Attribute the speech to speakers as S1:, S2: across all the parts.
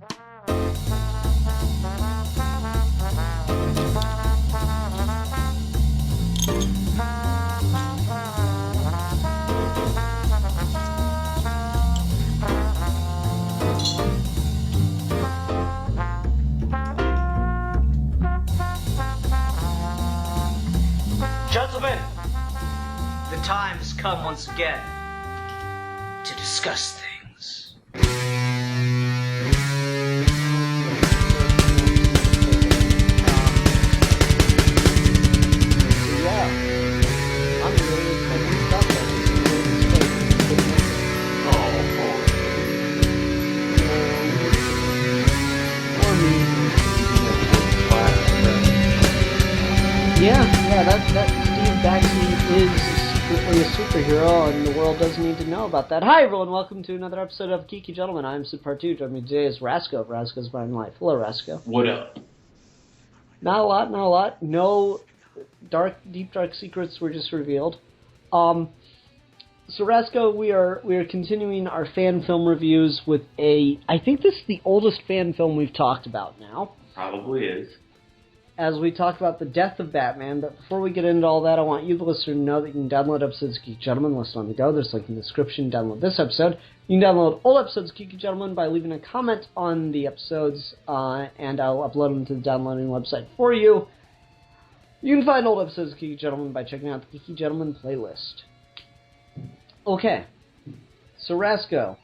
S1: Gentlemen, the time has come once again to discuss things.
S2: Yeah, that Steve Baxi is secretly a superhero, and the world doesn't need to know about that. Hi, everyone. Welcome to another episode of Geeky Gentlemen. I'm Sid Part 2. Joining me today is Rasco of Rasco's Mind Life. Hello, Rasco.
S3: What up?
S2: Not a lot. No deep, dark secrets were just revealed. So, Rasco, we are continuing our fan film reviews with I think this is the oldest fan film we've talked about now.
S3: Probably is.
S2: As we talk about the death of Batman, but before we get into all that, I want you, the listener, to know that you can download episodes of Geeky Gentlemen, listen on the go. There's a link in the description. Download this episode. You can download old episodes of Geeky Gentlemen by leaving a comment on the episodes, and I'll upload them to the downloading website for you. You can find old episodes of Geeky Gentlemen by checking out the Geeky Gentlemen playlist. Okay. So, Rasco,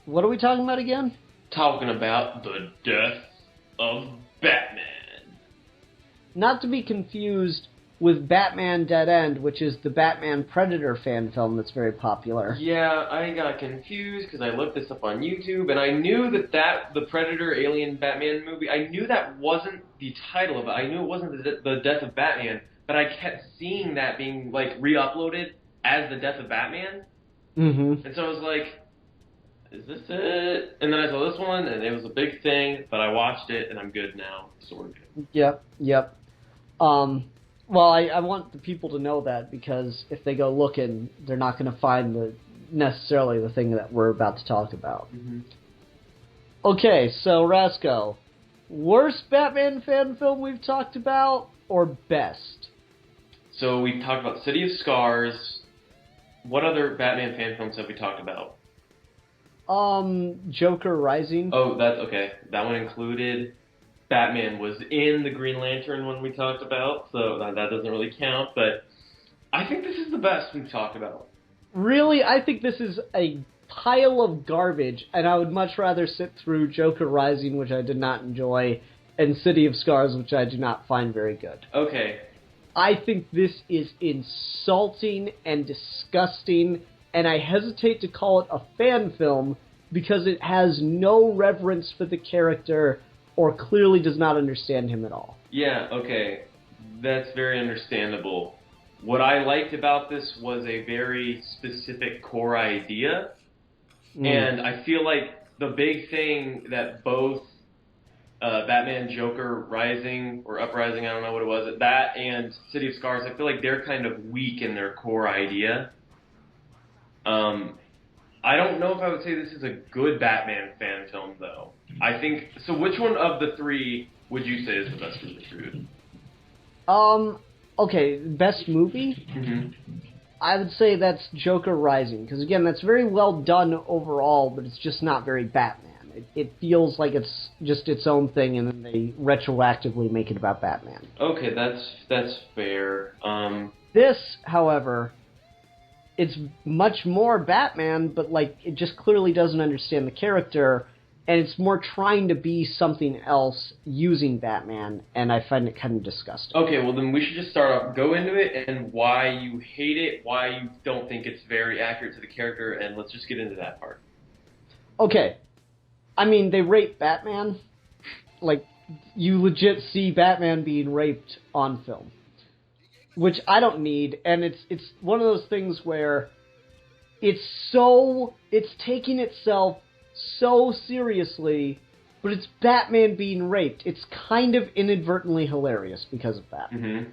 S2: what are we talking about again?
S3: Talking about the death of Batman.
S2: Not to be confused with Batman Dead End, which is the Batman Predator fan film that's very popular.
S3: Yeah, I got confused because I looked this up on YouTube, and I knew that the Predator Alien Batman movie, I knew that wasn't the title of it. I knew it wasn't the Death of Batman, but I kept seeing that being, like, re-uploaded as the Death of Batman.
S2: Mm-hmm. And
S3: so I was like, is this it? And then I saw this one, and it was a big thing, but I watched it, and I'm good now. Sort of good.
S2: Yep. Well, I want the people to know that, because if they go looking, they're not going to find necessarily the thing that we're about to talk about.
S3: Mm-hmm.
S2: Okay, so Rasco, worst Batman fan film we've talked about, or best?
S3: So we talked about City of Scars. What other Batman fan films have we talked about?
S2: Joker Rising.
S3: Oh, that's okay. That one included Batman was in the Green Lantern one we talked about, so that doesn't really count, but I think this is the best we've talked about.
S2: Really? I think this is a pile of garbage, and I would much rather sit through Joker Rising, which I did not enjoy, and City of Scars, which I do not find very good.
S3: Okay.
S2: I think this is insulting and disgusting, and I hesitate to call it a fan film because it has no reverence for the character or clearly does not understand him at all.
S3: Yeah, okay. That's very understandable. What I liked about this was a very specific core idea, and I feel like the big thing that both Batman, Joker Rising, or Uprising, I don't know what it was, that and City of Scars, I feel like they're kind of weak in their core idea. I don't know if I would say this is a good Batman fan film, though. I think, so which one of the three would you say is the best movie for you?
S2: Okay, best movie?
S3: Mm-hmm.
S2: I would say that's Joker Rising, because again, that's very well done overall, but it's just not very Batman. It feels like it's just its own thing, and then they retroactively make it about Batman.
S3: Okay, that's fair.
S2: This, however, it's much more Batman, but like it just clearly doesn't understand the character, and it's more trying to be something else using Batman, and I find it kind of disgusting.
S3: Okay, well then we should just start off, go into it, and why you hate it, why you don't think it's very accurate to the character, and let's just get into that part.
S2: Okay. I mean, they rape Batman. Like, you legit see Batman being raped on film. Which I don't need, and it's one of those things where it's taking itself so seriously, but it's Batman being raped. It's kind of inadvertently hilarious because of that.
S3: Mm-hmm.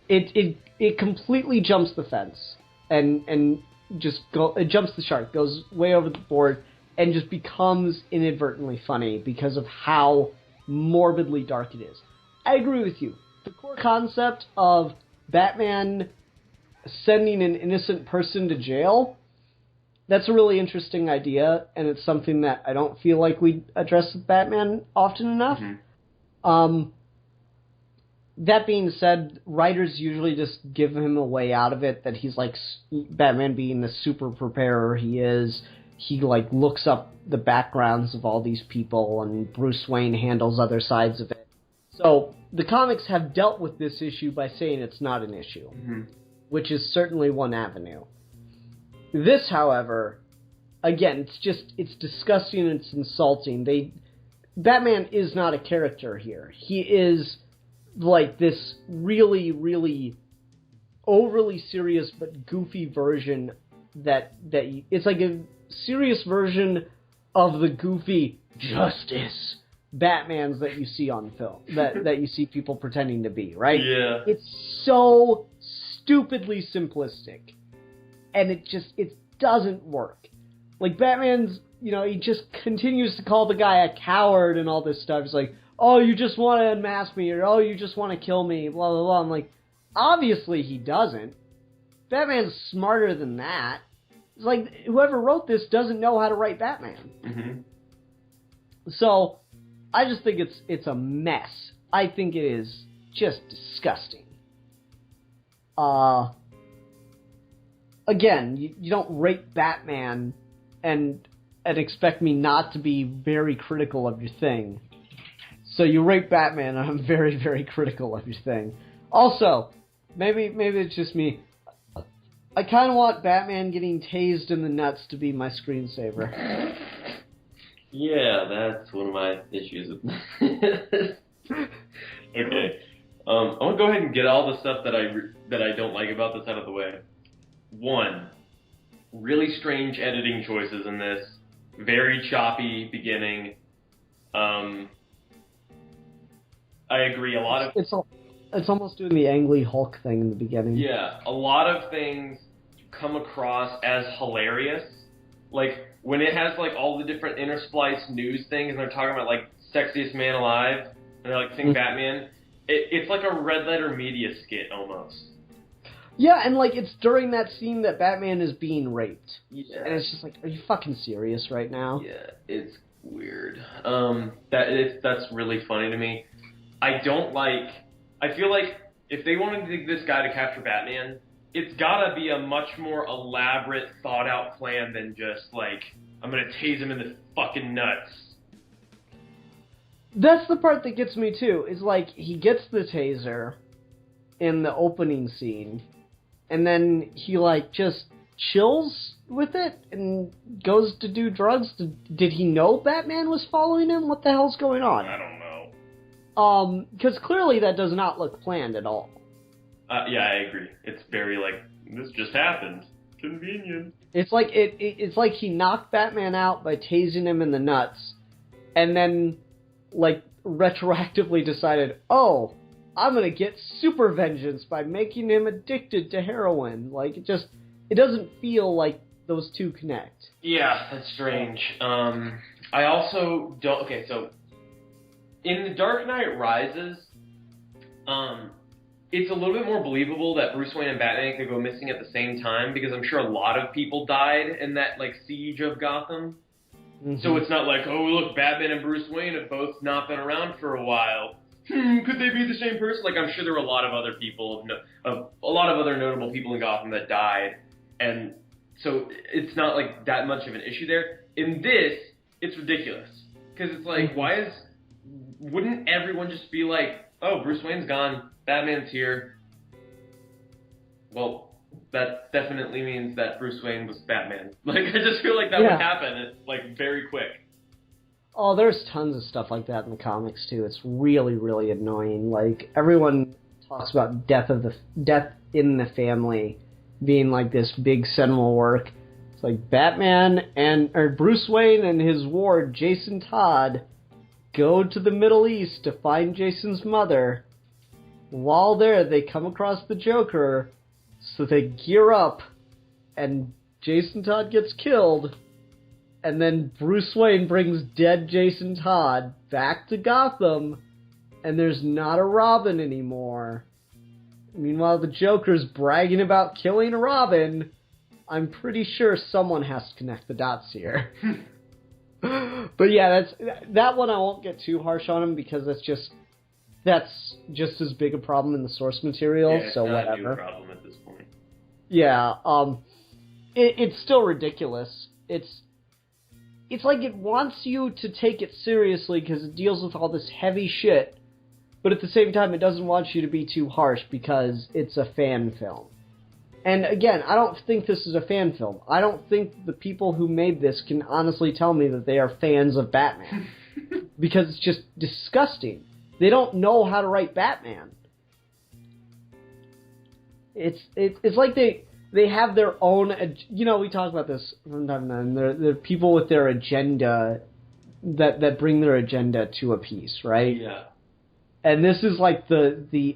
S2: It completely jumps the fence and just it jumps the shark, goes way over the board, and just becomes inadvertently funny because of how morbidly dark it is. I agree with you. The core concept of Batman sending an innocent person to jail, that's a really interesting idea, and it's something that I don't feel like we address with Batman often enough. That being said, writers usually just give him a way out of it, that he's like Batman being the super preparer he is. He like looks up the backgrounds of all these people, and Bruce Wayne handles other sides of it. So the comics have dealt with this issue by saying it's not an issue, which is certainly one avenue. This, however, again, it's disgusting and it's insulting. Batman is not a character here. He is like this really, really overly serious but goofy version it's like a serious version of the goofy justice Batmans that you see on film, that you see people pretending to be, right?
S3: Yeah.
S2: It's so stupidly simplistic, and it doesn't work. Like, Batman's, he just continues to call the guy a coward and all this stuff. It's like, oh, you just want to unmask me, or oh, you just want to kill me, blah, blah, blah. I'm like, obviously he doesn't. Batman's smarter than that. It's like, whoever wrote this doesn't know how to write Batman. So, I just think it's a mess. I think it is just disgusting. Again, you don't rate Batman and expect me not to be very critical of your thing. So you rate Batman, and I'm very, very critical of your thing. Also, maybe it's just me. I kind of want Batman getting tased in the nuts to be my screensaver.
S3: Yeah, that's one of my issues with this. Okay. I'm going to go ahead and get all the stuff that I don't like about this out of the way. One, really strange editing choices in this. Very choppy beginning. I agree. A lot of
S2: it's almost doing the Ang Lee Hulk thing in the beginning.
S3: Yeah, a lot of things come across as hilarious. Like when it has like all the different interspliced news things, and they're talking about like sexiest man alive, and they're like saying Batman. It's like a red letter media skit almost.
S2: Yeah, and like it's during that scene that Batman is being raped.
S3: Yeah.
S2: And it's just like, are you fucking serious right now?
S3: Yeah, it's weird. That's really funny to me. I feel like if they wanted to this guy to capture Batman, it's gotta be a much more elaborate, thought out plan than just like, I'm gonna tase him in the fucking nuts.
S2: That's the part that gets me too, is like, he gets the taser in the opening scene, and then he like just chills with it and goes to do drugs. Did he know Batman was following him? What the hell's going on?
S3: I don't know.
S2: Because clearly that does not look planned at all.
S3: Yeah, I agree. It's very like, this just happened. Convenient.
S2: It's like it's like he knocked Batman out by tasing him in the nuts, and then like retroactively decided, oh, I'm gonna get super vengeance by making him addicted to heroin. Like it doesn't feel like those two connect.
S3: Yeah, that's strange. I also don't. Okay, so in The Dark Knight Rises, it's a little bit more believable that Bruce Wayne and Batman could go missing at the same time, because I'm sure a lot of people died in that like siege of Gotham. Mm-hmm. So it's not like, oh look, Batman and Bruce Wayne have both not been around for a while. Could they be the same person? Like, I'm sure there were a lot of other people, a lot of other notable people in Gotham that died, and so it's not like that much of an issue there. In this, it's ridiculous, because it's like, wouldn't everyone just be like, oh, Bruce Wayne's gone, Batman's here? Well, that definitely means that Bruce Wayne was Batman. Like, I just feel like that would happen, like, very quick.
S2: Oh, there's tons of stuff like that in the comics, too. It's really, really annoying. Like, everyone talks about death in the family being, like, this big seminal work. It's like Bruce Wayne and his ward, Jason Todd, go to the Middle East to find Jason's mother. While there, they come across the Joker, so they gear up, and Jason Todd gets killed, and then Bruce Wayne brings dead Jason Todd back to Gotham, and there's not a Robin anymore. Meanwhile, the Joker's bragging about killing a Robin. I'm pretty sure someone has to connect the dots here. But yeah, that one I won't get too harsh on him because that's just as big a problem in the source material.
S3: Yeah,
S2: so
S3: it's not
S2: whatever.
S3: a new problem at this point.
S2: Yeah, it's still ridiculous. It's like it wants you to take it seriously because it deals with all this heavy shit, but at the same time, it doesn't want you to be too harsh because it's a fan film. And again, I don't think this is a fan film. I don't think the people who made this can honestly tell me that they are fans of Batman. Because it's just disgusting. They don't know how to write Batman. It's like they have their own... we talk about this from time to time. They're people with their agenda that bring their agenda to a piece, right?
S3: Yeah.
S2: And this is like the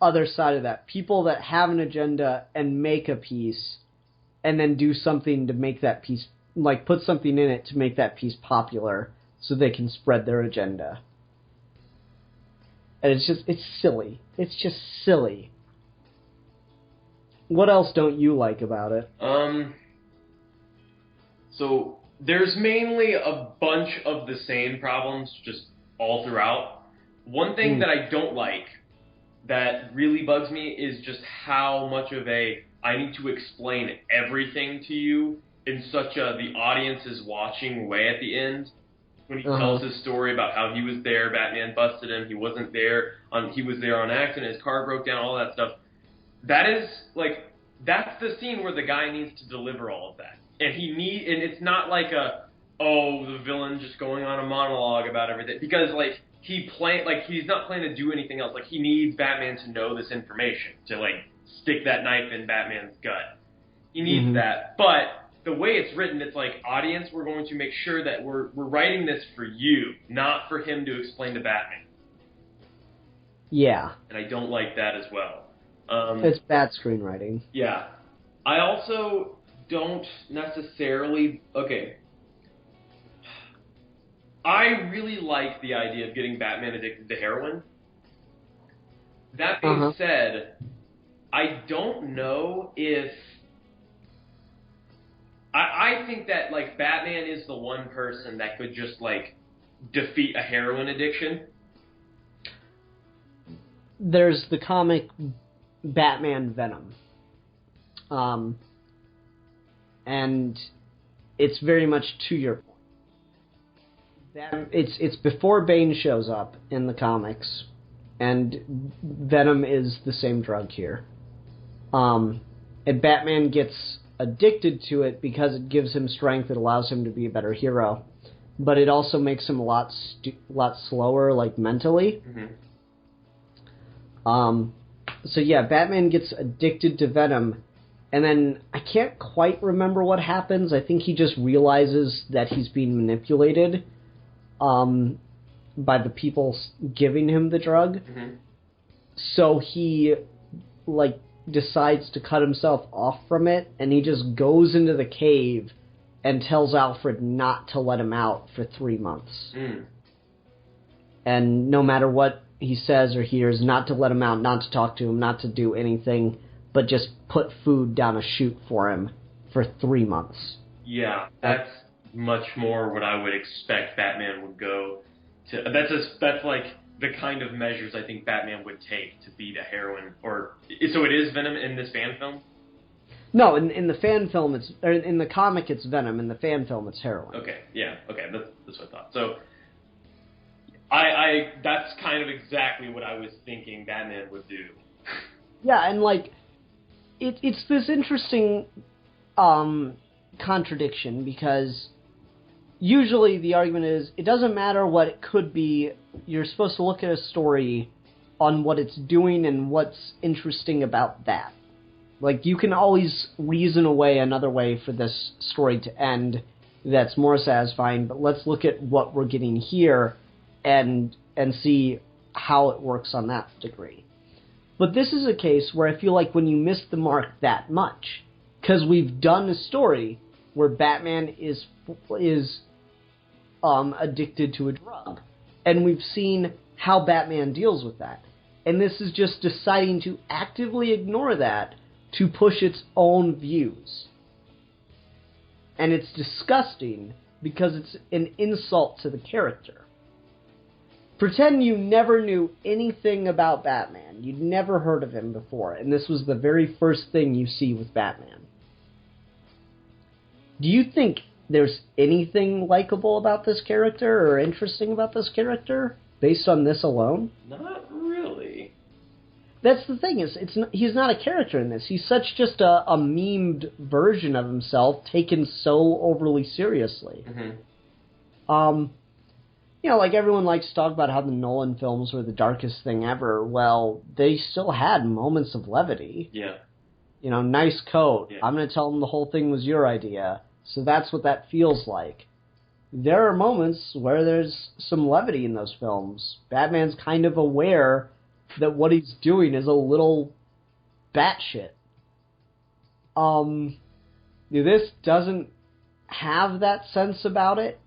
S2: other side of that. People that have an agenda and make a piece and then do something to make that piece, like put something in it to make that piece popular so they can spread their agenda. And it's silly. It's just silly. What else don't you like about it?
S3: So there's mainly a bunch of the same problems just all throughout. One thing that I don't like that really bugs me is just how much of I need to explain everything to you in such the audience is watching way at the end. When he tells his story about how he was there, Batman busted him, he wasn't there, he was there on accident, his car broke down, all that stuff. That is, that's the scene where the guy needs to deliver all of that. And and it's not like the villain just going on a monologue about everything. Because, he's not planning to do anything else. He needs Batman to know this information, to, stick that knife in Batman's gut. He needs that. But the way it's written, it's audience, we're going to make sure that we're writing this for you, not for him to explain to Batman.
S2: Yeah.
S3: And I don't like that as well.
S2: It's bad screenwriting.
S3: Yeah. I also don't necessarily... Okay. I really like the idea of getting Batman addicted to heroin. That being said, I don't know if... I think that, Batman is the one person that could just, defeat a heroin addiction.
S2: There's the comic Batman Venom. And it's very much to your point. It's before Bane shows up in the comics, and Venom is the same drug here. And Batman gets addicted to it because it gives him strength. It allows him to be a better hero, but it also makes him a lot slower, mentally. So yeah, Batman gets addicted to Venom, and then I can't quite remember what happens. I think he just realizes that he's being manipulated by the people giving him the drug. So he decides to cut himself off from it, and he just goes into the cave and tells Alfred not to let him out for 3 months. And no matter what he says or hears, not to let him out, not to talk to him, not to do anything, but just put food down a chute for him for 3 months.
S3: Yeah, that's much more what I would expect Batman would go to. That's the kind of measures I think Batman would take to beat a heroin. So it is Venom in this fan film?
S2: No, in the fan film, in the comic it's Venom. In the fan film, it's heroin.
S3: Okay, yeah, okay, that's what I thought. So, I that's kind of exactly what I was thinking Batman would do.
S2: Yeah, and it's this interesting contradiction, because usually the argument is it doesn't matter what it could be. You're supposed to look at a story on what it's doing and what's interesting about that. You can always reason away another way for this story to end that's more satisfying, but let's look at what we're getting here and see how it works on that degree. But this is a case where I feel like when you miss the mark that much, because we've done a story where Batman is addicted to a drug. And we've seen how Batman deals with that. And this is just deciding to actively ignore that to push its own views. And it's disgusting because it's an insult to the character. Pretend you never knew anything about Batman. You'd never heard of him before, and this was the very first thing you see with Batman. Do you think there's anything likable about this character or interesting about this character based on this alone?
S3: Not really.
S2: That's the thing, he's not a character in this. He's such just a memed version of himself taken so overly seriously.
S3: Mm-hmm.
S2: Like everyone likes to talk about how the Nolan films were the darkest thing ever. Well, they still had moments of levity.
S3: Yeah.
S2: Nice coat.
S3: Yeah.
S2: I'm going to tell them the whole thing was your idea. So that's what that feels like. There are moments where there's some levity in those films. Batman's kind of aware that what he's doing is a little batshit. This doesn't have that sense about it.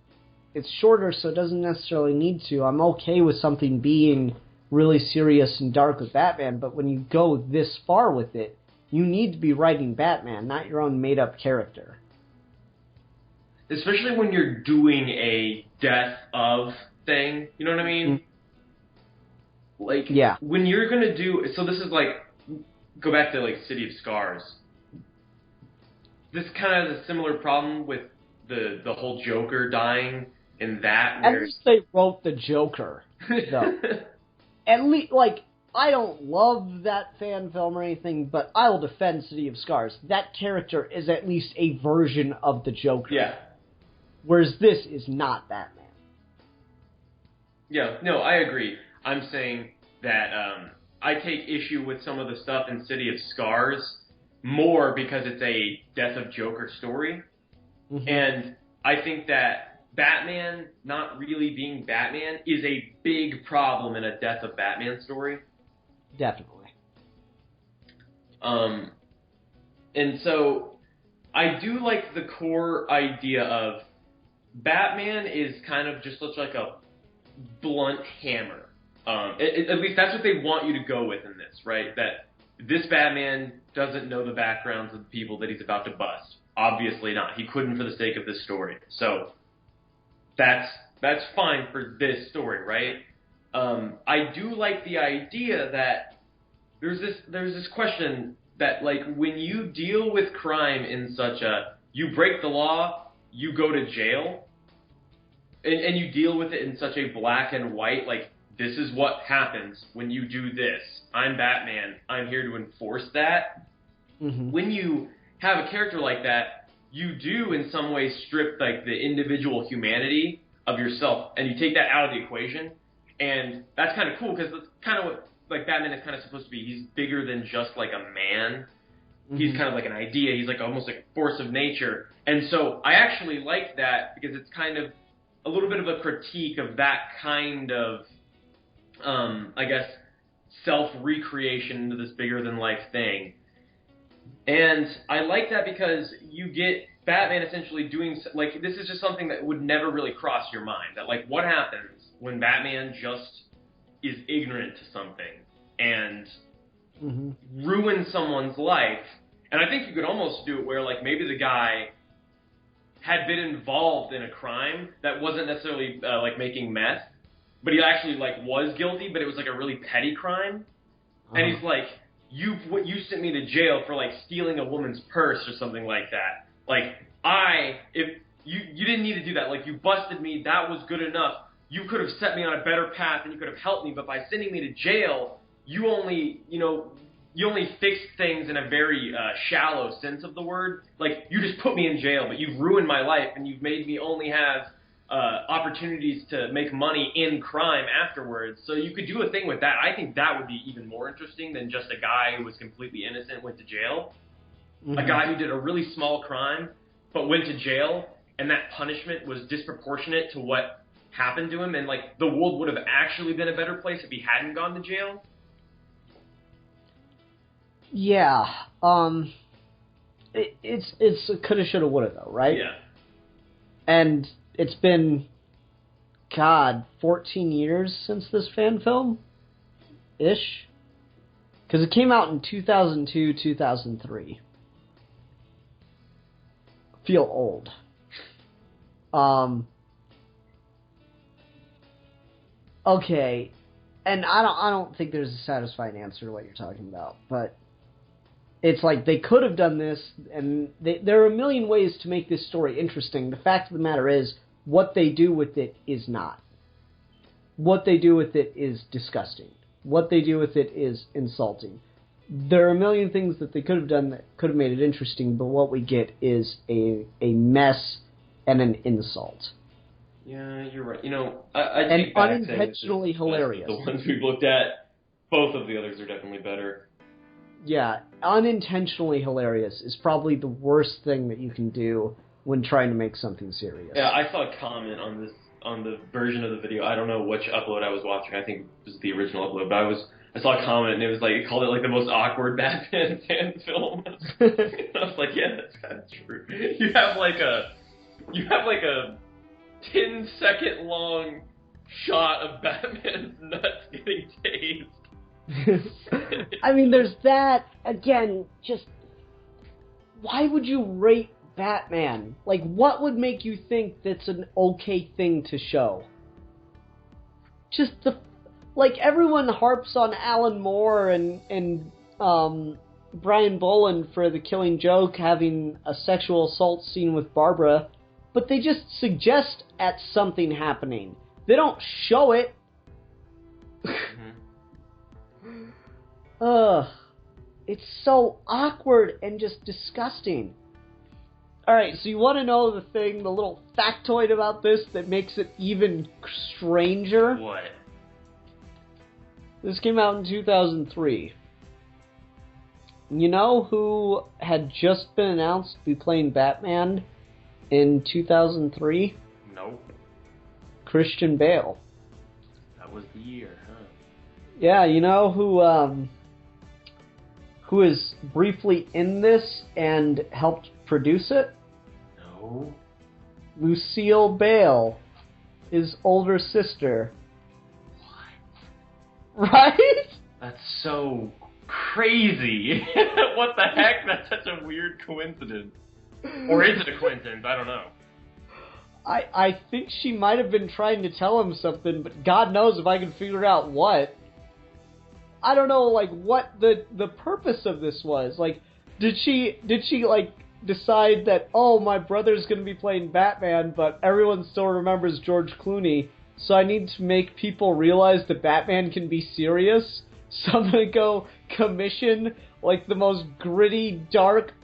S2: It's shorter, so it doesn't necessarily need to. I'm okay with something being really serious and dark with Batman, but when you go this far with it, you need to be writing Batman, not your own made-up character.
S3: Especially when you're doing a death of thing, you know what I mean?
S2: Mm-hmm.
S3: Like,
S2: yeah.
S3: When you're going to do... So this is like... Go back to, like, City of Scars. This kind of has a similar problem with the whole Joker dying in that.
S2: At least they wrote the Joker, though. At least, I don't love that fan film or anything, but I will defend City of Scars. That character is at least a version of the Joker.
S3: Yeah.
S2: Whereas this is not Batman.
S3: Yeah, no, I agree. I'm saying that I take issue with some of the stuff in City of Scars more because it's a Death of Joker story. Mm-hmm. And I think that Batman not really being Batman is a big problem in a Death of Batman story.
S2: Definitely.
S3: And so I do like the core idea of Batman is kind of just looks like a blunt hammer. At least that's what they want you to go with in this, right? That this Batman doesn't know the backgrounds of the people that he's about to bust. Obviously not. He couldn't for the sake of this story. So that's fine for this story, right? I do like the idea that there's this question that, like, when you deal with crime in such a, you break the law, you go to jail, and you deal with it in such a black and white, like, this is what happens when you do this. I'm Batman. I'm here to enforce that. Mm-hmm. When you have a character like that, you do in some ways strip, like, the individual humanity of yourself, and you take that out of the equation. And that's kind of cool because that's kind of what, like, Batman is kind of supposed to be. He's bigger than just like a man. Mm-hmm. He's kind of like an idea. He's like almost like a force of nature. And so I actually like that because it's kind of a little bit of a critique of that kind of, I guess, self-recreation into this bigger-than-life thing. And I like that because you get Batman essentially doing, like, this is just something that would never really cross your mind. That, like, what happens when Batman just is ignorant to something and ruins someone's life? And I think you could almost do it where, like, maybe the guy had been involved in a crime that wasn't necessarily, like, making meth, but he actually, like, was guilty, but it was, like, a really petty crime. And he's like, you sent me to jail for, like, stealing a woman's purse or something like that. Like, if you didn't need to do that. Like, you busted me. That was good enough. You could have set me on a better path and you could have helped me. But by sending me to jail, you only fixed things in a very shallow sense of the word. Like, you just put me in jail, but you've ruined my life and you've made me only have opportunities to make money in crime afterwards. So you could do a thing with that. I think that would be even more interesting than just a guy who was completely innocent went to jail. Mm-hmm. A guy who did a really small crime but went to jail, and that punishment was disproportionate to what happened to him, and, like, the world would have actually been a better place if he hadn't gone to jail.
S2: Yeah. it's a coulda, shoulda, woulda, though, right?
S3: Yeah.
S2: And it's been, God, 14 years since this fan film? Ish? Because it came out in 2002, 2003. Feel old. Okay, and I don't think there's a satisfying answer to what you're talking about, but it's like they could have done this, and there are a million ways to make this story interesting. The fact of the matter is, what they do with it is not. What they do with it is disgusting. What they do with it is insulting. There are a million things that they could have done that could have made it interesting, but what we get is a mess and an insult.
S3: Yeah, you're right. You know, I take
S2: and
S3: back
S2: unintentionally hilarious.
S3: The ones we've looked at, both of the others are definitely better.
S2: Yeah, unintentionally hilarious is probably the worst thing that you can do when trying to make something serious.
S3: Yeah, I saw a comment on the version of the video. I don't know which upload I was watching. I think it was the original upload, but I saw a comment and it was like, it called it like the most awkward Batman fan film. I was like, yeah, that's kind of true. You have like a 10-second long shot of Batman's nuts getting tased.
S2: I mean, there's that. Again, just why would you rate Batman? Like, what would make you think that's an okay thing to show? Just everyone harps on Alan Moore and Brian Boland for The Killing Joke having a sexual assault scene with Barbara, but they just suggest at something happening. They don't show it. Ugh. It's so awkward and just disgusting. Alright, so you want to know the little factoid about this that makes it even stranger?
S3: What?
S2: This came out in 2003. You know who had just been announced to be playing Batman in 2003?
S3: Nope.
S2: Christian Bale.
S3: That was the year, huh?
S2: Yeah, you know who is briefly in this and helped produce it?
S3: No.
S2: Lucille Bale, his older sister.
S3: What?
S2: Right?
S3: That's so crazy. What the heck? That's such a weird coincidence. Or is it a coincidence? I don't know.
S2: I think she might have been trying to tell him something, but God knows if I can figure out what. I don't know, like, what the purpose of this was. Like, did she like, decide that, oh, my brother's gonna be playing Batman, but everyone still remembers George Clooney, so I need to make people realize that Batman can be serious? So I'm gonna go commission, like, the most gritty, dark,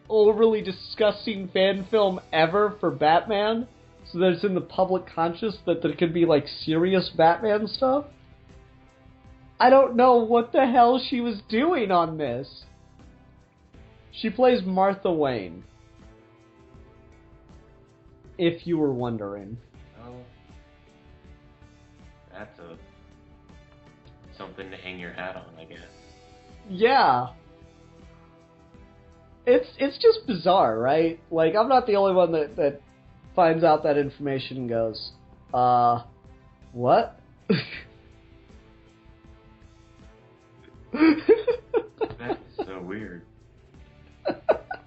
S2: overly disgusting fan film ever for Batman, so that it's in the public conscious that there could be, like, serious Batman stuff? I don't know what the hell she was doing on this. She plays Martha Wayne. If you were wondering.
S3: Oh. That's something to hang your hat on, I guess.
S2: Yeah. It's just bizarre, right? Like, I'm not the only one that finds out that information and goes, what?
S3: That's so weird.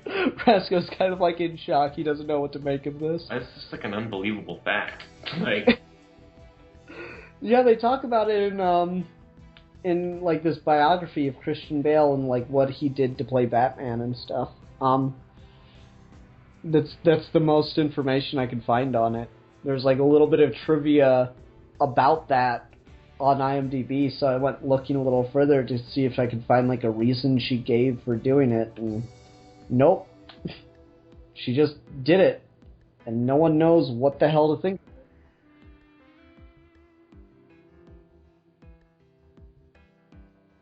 S2: Brasco's kind of like in shock. He doesn't know what to make of this.
S3: That's just like an unbelievable fact. Like,
S2: yeah, they talk about it in like this biography of Christian Bale and like what he did to play Batman and stuff. That's the most information I could find on it. There's like a little bit of trivia about that on IMDb, so I went looking a little further to see if I could find like a reason she gave for doing it, and nope. She just did it, and no one knows what the hell to think.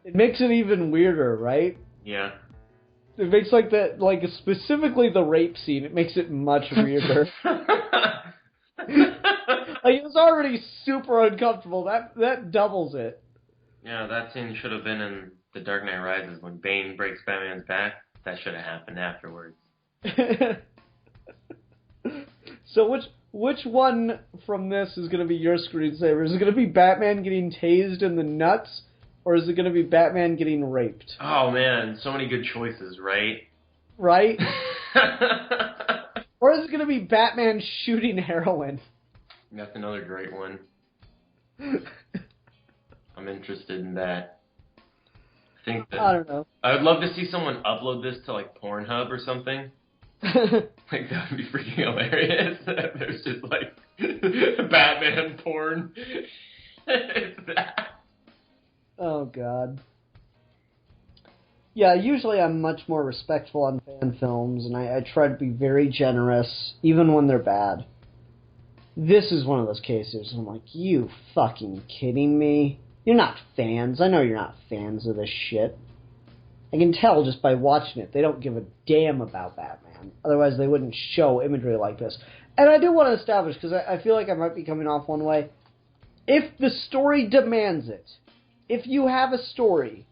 S2: It makes it even weirder, right?
S3: yeah.
S2: It makes like that, like specifically the rape scene, it makes it much weirder. Like, it was already super uncomfortable. That doubles it.
S3: Yeah, that scene should have been in The Dark Knight Rises when Bane breaks Batman's back. That should have happened afterwards.
S2: So which one from this is going to be your screensaver? Is it going to be Batman getting tased in the nuts, or is it going to be Batman getting raped?
S3: Oh man, so many good choices, right?
S2: Right? Or is it going to be Batman shooting heroin?
S3: That's another great one. I'm interested in that.
S2: I don't know.
S3: I would love to see someone upload this to like Pornhub or something. Like that would be freaking hilarious. There's just like Batman porn. It's that.
S2: Oh God. Yeah, usually I'm much more respectful on fan films, and I try to be very generous, even when they're bad. This is one of those cases. I'm like, you fucking kidding me? You're not fans. I know you're not fans of this shit. I can tell just by watching it. They don't give a damn about Batman. Otherwise, they wouldn't show imagery like this. And I do want to establish, because I feel like I might be coming off one way. If the story demands it, if you have a story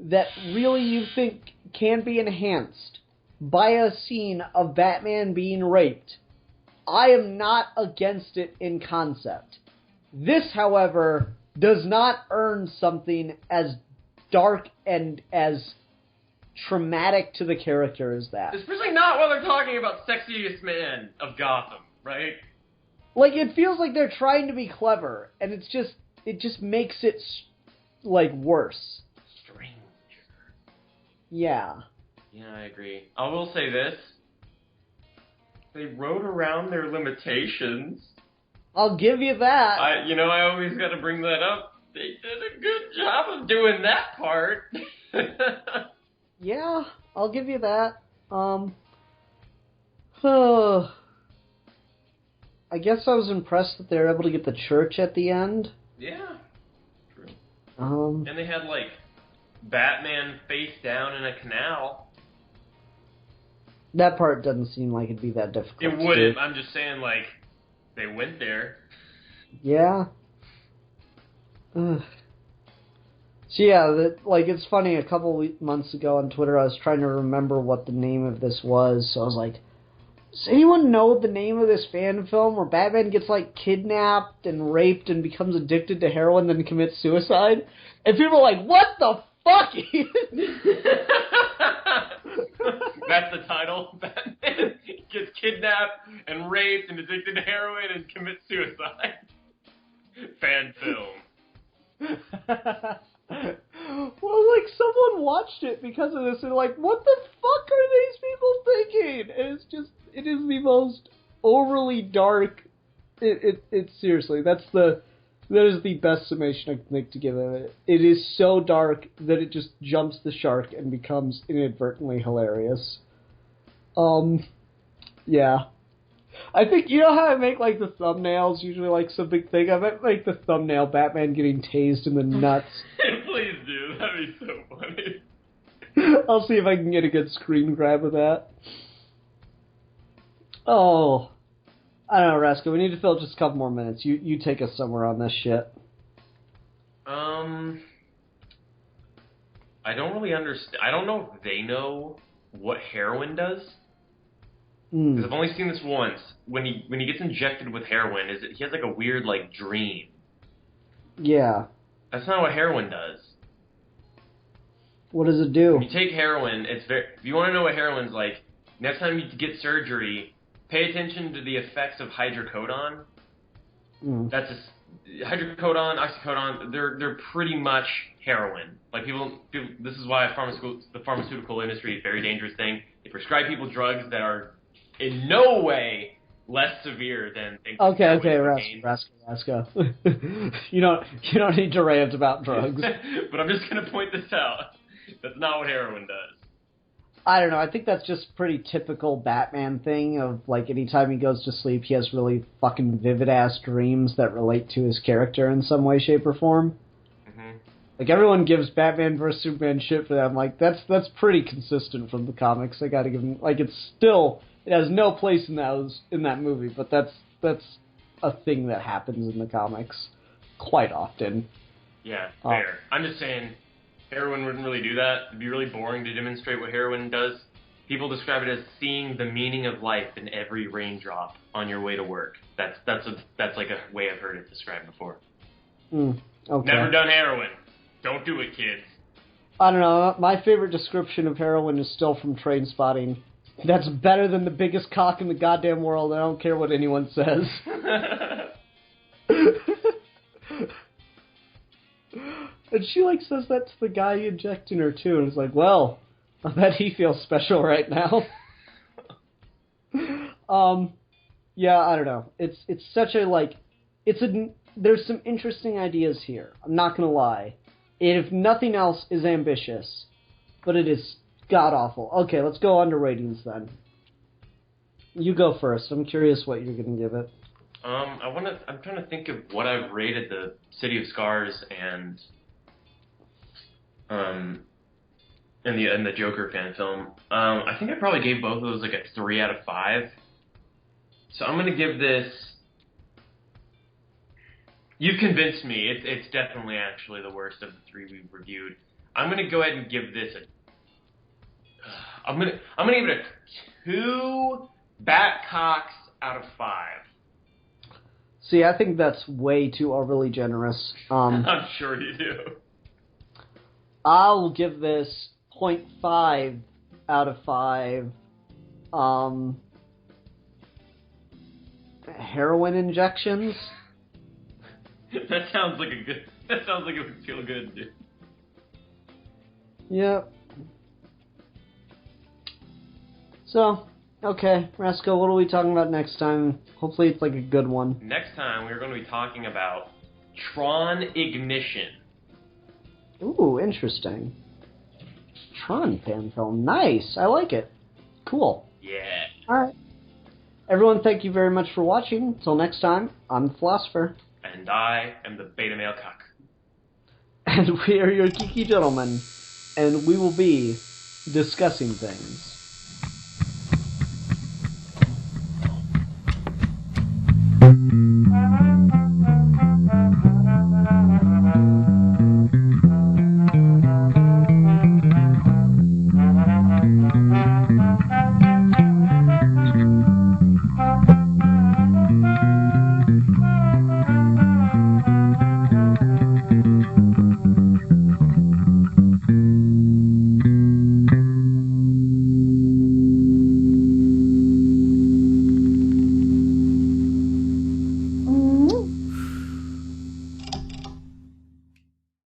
S2: that really you think can be enhanced by a scene of Batman being raped, I am not against it in concept. This, however, does not earn something as dark and as traumatic to the character as that.
S3: Especially not while they're talking about sexiest man of Gotham, right?
S2: Like, it feels like they're trying to be clever, and it just makes it, like, worse.
S3: Stranger.
S2: Yeah.
S3: Yeah, I agree. I will say this. They wrote around their limitations.
S2: I'll give you that.
S3: I always got to bring that up. They did a good job of doing that part.
S2: Yeah, I'll give you that. I guess I was impressed that they were able to get the church at the end.
S3: Yeah, true.
S2: And
S3: they had, like, Batman face down in a canal.
S2: That part doesn't seem like it'd be that difficult.
S3: It wouldn't. I'm just saying, like, they went there.
S2: Yeah. Ugh. So yeah, it's funny, a couple months ago on Twitter I was trying to remember what the name of this was, so I was like, does anyone know the name of this fan film where Batman gets, like, kidnapped and raped and becomes addicted to heroin then commits suicide? And people are like, what the fuck?
S3: That's the title. Batman gets kidnapped and raped and addicted to heroin and commits suicide. Fan film.
S2: Well, like, someone watched it because of this and like, what the fuck are these people thinking? And it is the most overly dark. It's seriously, that is the best summation I can think to give of it. It is so dark that it just jumps the shark and becomes inadvertently hilarious. Yeah. I think, you know how I make, like, the thumbnails usually, like, some big thing? I might make the thumbnail Batman getting tased in the nuts.
S3: Please do. That'd be so funny.
S2: I'll see if I can get a good screen grab of that. Oh. I don't know, Rasco. We need to fill just a couple more minutes. You take us somewhere on this shit.
S3: I don't really understand. I don't know if they know what heroin does. Because I've only seen this once. When he gets injected with heroin, he has like a weird like dream.
S2: Yeah.
S3: That's not what heroin does.
S2: What does it do?
S3: When you take heroin, if you want to know what heroin's like, next time you get surgery, pay attention to the effects of hydrocodone. That's hydrocodone, oxycodone. They're pretty much heroin. Like people. This is why the pharmaceutical industry is a very dangerous thing. They prescribe people drugs that are in no way less severe than things.
S2: Okay, Rasco. You don't need to rant about drugs.
S3: But I'm just gonna point this out. That's not what heroin does.
S2: I don't know. I think that's just pretty typical Batman thing of, like, anytime he goes to sleep, he has really fucking vivid-ass dreams that relate to his character in some way, shape, or form.
S3: Mm-hmm.
S2: Like, everyone gives Batman vs. Superman shit for that. I'm like, that's pretty consistent from the comics. I gotta give him... Like, it has no place in that movie, but that's a thing that happens in the comics quite often.
S3: Yeah, fair. I'm just saying... Heroin wouldn't really do that. It'd be really boring to demonstrate what heroin does. People describe it as seeing the meaning of life in every raindrop on your way to work. That's like a way I've heard it described before.
S2: Okay.
S3: Never done heroin. Don't do it, kids.
S2: I don't know. My favorite description of heroin is still from Trainspotting. That's better than the biggest cock in the goddamn world. I don't care what anyone says. And she says that to the guy injecting her too, and it's like, well, I bet he feels special right now. Yeah, I don't know. It's such a there's some interesting ideas here. I'm not gonna lie. If nothing else is ambitious, but it is god awful. Okay, let's go on to ratings then. You go first. I'm curious what you're gonna give it.
S3: I'm trying to think of what I've rated the City of Scars and the Joker fan film. I think I probably gave both of those a 3 out of 5. So I'm gonna give this. You've convinced me. It's definitely actually the worst of the 3 we've reviewed. I'm gonna go ahead and give this I'm gonna give it a 2 Batcocks out of 5.
S2: See, I think that's way too overly generous.
S3: I'm sure you do.
S2: I'll give this 0.5 out of 5. Heroin injections.
S3: That sounds like it would feel good, dude.
S2: Yep. So, okay, Rascal, what are we talking about next time? Hopefully it's a good one.
S3: Next time we're going to be talking about Tron Ignition.
S2: Ooh, interesting. Tron fan film. Nice. I like it. Cool.
S3: Yeah.
S2: Alright. Everyone, thank you very much for watching. Until next time, I'm the Philosopher.
S3: And I am the beta male cock.
S2: And we are your geeky gentlemen. And we will be discussing things.